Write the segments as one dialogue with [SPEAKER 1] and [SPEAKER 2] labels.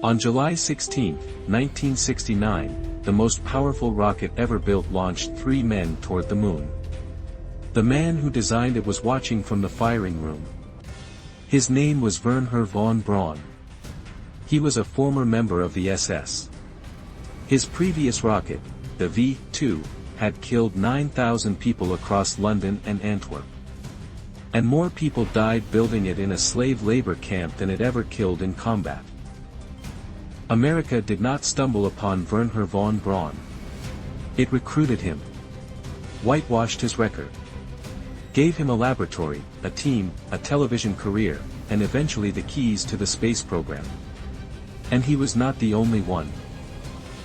[SPEAKER 1] On July 16, 1969, the most powerful rocket ever built launched 3 men toward the moon. The man who designed it was watching from the firing room. His name was Wernher von Braun. He was a former member of the SS. His previous rocket, the V-2, had killed 9,000 people across London and Antwerp. And more people died building it in a slave labor camp than it ever killed in combat. America did not stumble upon Wernher von Braun. It recruited him, whitewashed his record, gave him a laboratory, a team, a television career, and eventually the keys to the space program. And he was not the only one.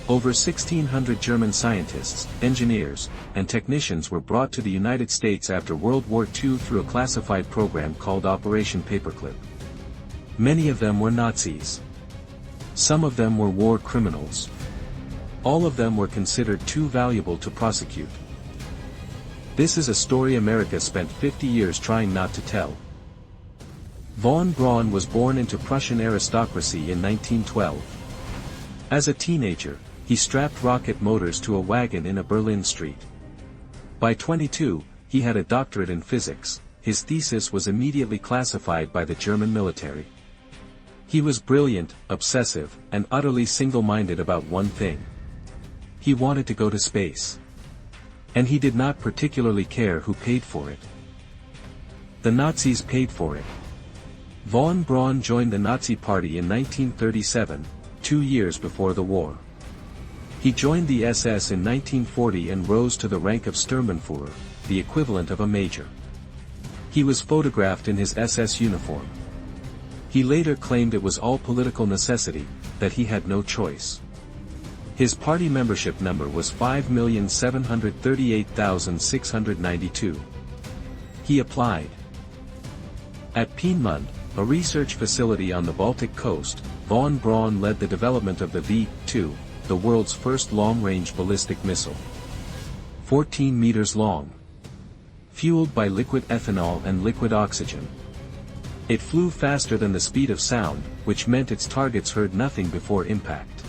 [SPEAKER 1] Over 1,600 German scientists, engineers, and technicians were brought to the United States after World War II through a classified program called Operation Paperclip. Many of them were Nazis. Some of them were war criminals. All of them were considered too valuable to prosecute. This is a story America spent 50 years trying not to tell. Von Braun was born into Prussian aristocracy in 1912. As a teenager, he strapped rocket motors to a wagon in a Berlin street. By 22, he had a doctorate in physics. His thesis was immediately classified by the German military. He was brilliant, obsessive, and utterly single-minded about one thing. He wanted to go to space. And he did not particularly care who paid for it. The Nazis paid for it. Von Braun joined the Nazi Party in 1937, 2 years before the war. He joined the SS in 1940 and rose to the rank of Sturmbannführer, the equivalent of a major. He was photographed in his SS uniform. He later claimed it was all political necessity, that he had no choice. His party membership number was 5,738,692. He applied. At Peenemünde, a research facility on the Baltic coast, von Braun led the development of the V-2, the world's first long-range ballistic missile. 14 meters long. Fueled by liquid ethanol and liquid oxygen. It flew faster than the speed of sound, which meant its targets heard nothing before impact.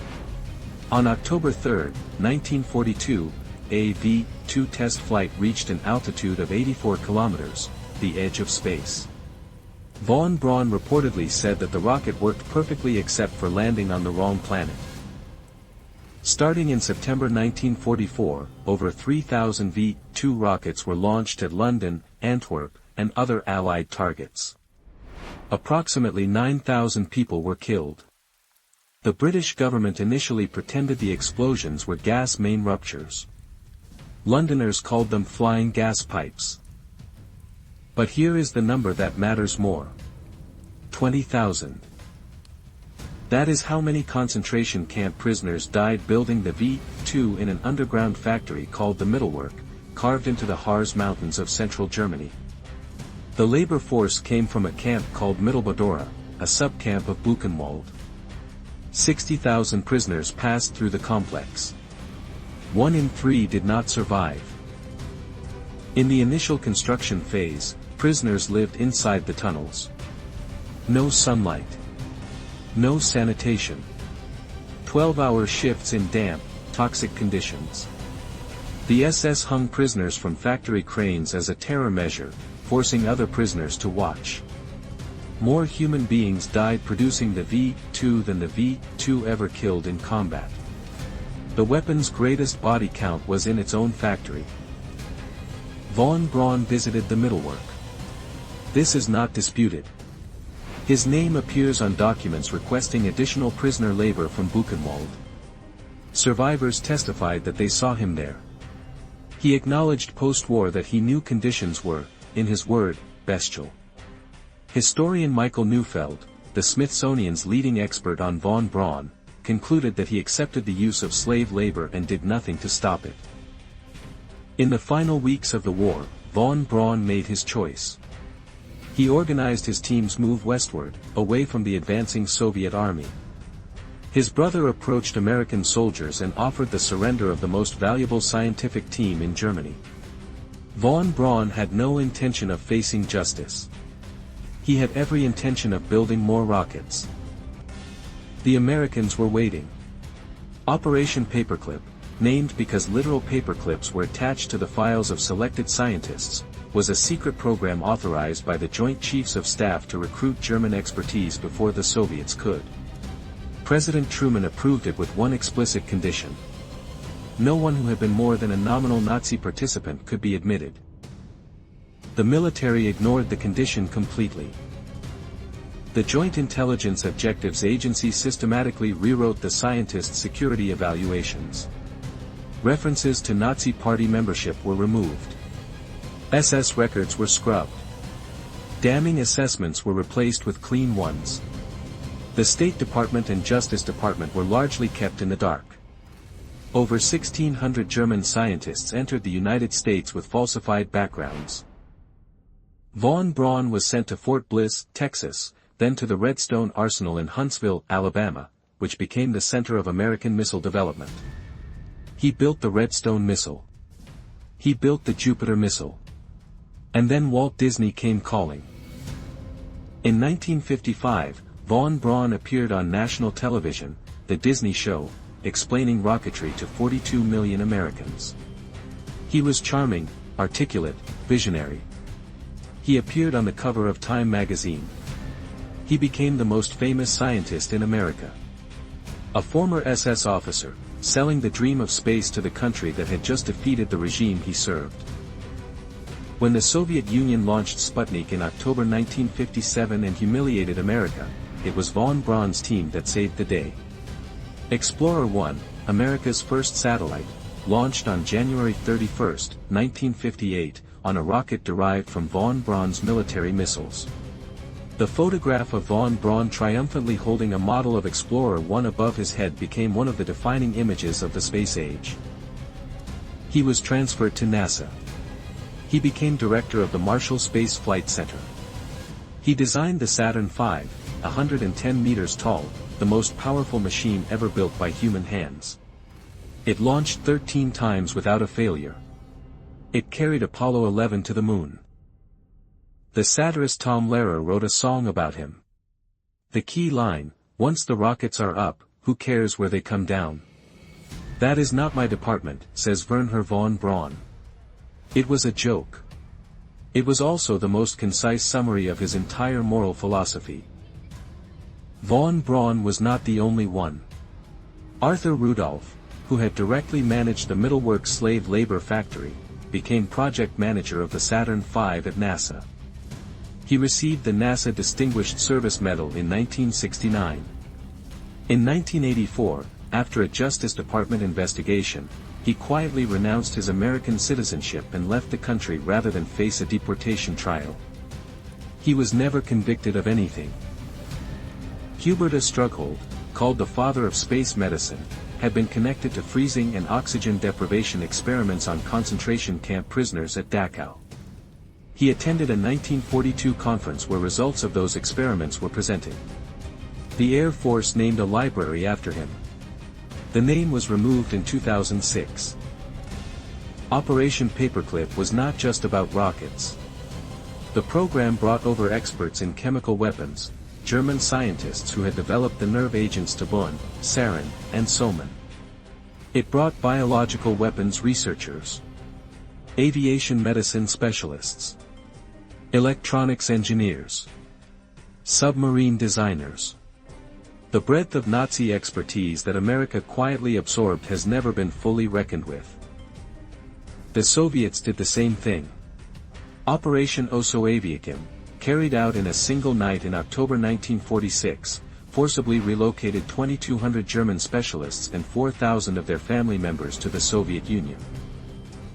[SPEAKER 1] On October 3, 1942, a V-2 test flight reached an altitude of 84 kilometers, the edge of space. Von Braun reportedly said that the rocket worked perfectly except for landing on the wrong planet. Starting in September 1944, over 3,000 V-2 rockets were launched at London, Antwerp, and other Allied targets. Approximately 9,000 people were killed. The British government initially pretended the explosions were gas main ruptures. Londoners called them flying gas pipes. But here is the number that matters more. 20,000. That is how many concentration camp prisoners died building the V-2 in an underground factory called the Mittelwerk, carved into the Harz Mountains of central Germany. The labor force came from a camp called Mittelbadora, a subcamp of Buchenwald. 60,000 prisoners passed through the complex. 1 in 3 did not survive. In the initial construction phase, prisoners lived inside the tunnels. No sunlight. No sanitation. 12-hour shifts in damp, toxic conditions. The SS hung prisoners from factory cranes as a terror measure, forcing other prisoners to watch. More human beings died producing the V-2 than the V-2 ever killed in combat. The weapon's greatest body count was in its own factory. Von Braun visited the Mittelwerk. This is not disputed. His name appears on documents requesting additional prisoner labor from Buchenwald. Survivors testified that they saw him there. He acknowledged post-war that he knew conditions were, in his word, bestial. Historian Michael Neufeld, the Smithsonian's leading expert on von Braun, concluded that he accepted the use of slave labor and did nothing to stop it. In the final weeks of the war, von Braun made his choice. He organized his team's move westward, away from the advancing Soviet army. His brother approached American soldiers and offered the surrender of the most valuable scientific team in Germany. Von Braun had no intention of facing justice. He had every intention of building more rockets. The Americans were waiting. Operation Paperclip, named because literal paperclips were attached to the files of selected scientists, was a secret program authorized by the Joint Chiefs of Staff to recruit German expertise before the Soviets could. President Truman approved it with one explicit condition. No one who had been more than a nominal Nazi participant could be admitted. The military ignored the condition completely. The Joint Intelligence Objectives Agency systematically rewrote the scientists' security evaluations. References to Nazi Party membership were removed. SS records were scrubbed. Damning assessments were replaced with clean ones. The State Department and Justice Department were largely kept in the dark. Over 1,600 German scientists entered the United States with falsified backgrounds. Von Braun was sent to Fort Bliss, Texas, then to the Redstone Arsenal in Huntsville, Alabama, which became the center of American missile development. He built the Redstone missile. He built the Jupiter missile. And then Walt Disney came calling. In 1955, Von Braun appeared on national television, The Disney Show, explaining rocketry to 42 million Americans. He was charming, articulate, visionary. He appeared on the cover of Time magazine. He became the most famous scientist in America. A former SS officer, selling the dream of space to the country that had just defeated the regime he served. When the Soviet Union launched Sputnik in October 1957 and humiliated America, it was von Braun's team that saved the day. Explorer 1, America's first satellite, launched on January 31, 1958, on a rocket derived from von Braun's military missiles. The photograph of von Braun triumphantly holding a model of Explorer 1 above his head became one of the defining images of the space age. He was transferred to NASA. He became director of the Marshall Space Flight Center. He designed the Saturn V, 110 meters tall, the most powerful machine ever built by human hands. It launched 13 times without a failure. It carried Apollo 11 to the moon. The satirist Tom Lehrer wrote a song about him. The key line, "Once the rockets are up, who cares where they come down?" "That is not my department," says Wernher von Braun. It was a joke. It was also the most concise summary of his entire moral philosophy. Von Braun was not the only one. Arthur Rudolph, who had directly managed the Middleworks slave labor factory, became project manager of the Saturn V at NASA. He received the NASA Distinguished Service Medal in 1969. In 1984, after a Justice Department investigation, he quietly renounced his American citizenship and left the country rather than face a deportation trial. He was never convicted of anything. Hubertus Strughold, called the father of space medicine, had been connected to freezing and oxygen deprivation experiments on concentration camp prisoners at Dachau. He attended a 1942 conference where results of those experiments were presented. The Air Force named a library after him. The name was removed in 2006. Operation Paperclip was not just about rockets. The program brought over experts in chemical weapons, German scientists who had developed the nerve agents Tabun, sarin, and soman. It brought biological weapons researchers, aviation medicine specialists, electronics engineers, submarine designers. The breadth of Nazi expertise that America quietly absorbed has never been fully reckoned with. The Soviets did the same thing. Operation Oso Aviakim, carried out in a single night in October 1946, forcibly relocated 2,200 German specialists and 4,000 of their family members to the Soviet Union.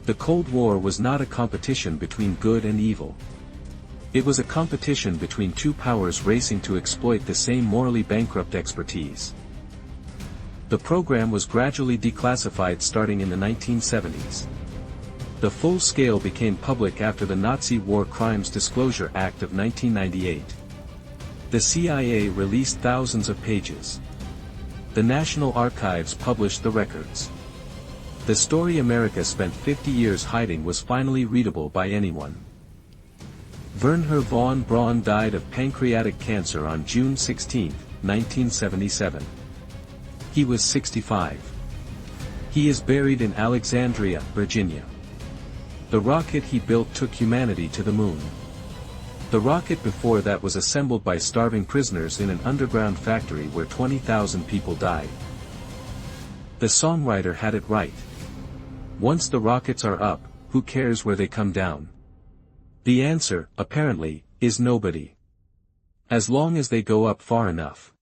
[SPEAKER 1] The Cold War was not a competition between good and evil. It was a competition between two powers racing to exploit the same morally bankrupt expertise. The program was gradually declassified starting in the 1970s. The full scale became public after the Nazi War Crimes Disclosure Act of 1998. The CIA released thousands of pages. The National Archives published the records. The story America spent 50 years hiding was finally readable by anyone. Wernher von Braun died of pancreatic cancer on June 16, 1977. He was 65. He is buried in Alexandria, Virginia. The rocket he built took humanity to the moon. The rocket before that was assembled by starving prisoners in an underground factory where 20,000 people died. The songwriter had it right. Once the rockets are up, who cares where they come down? The answer, apparently, is nobody. As long as they go up far enough.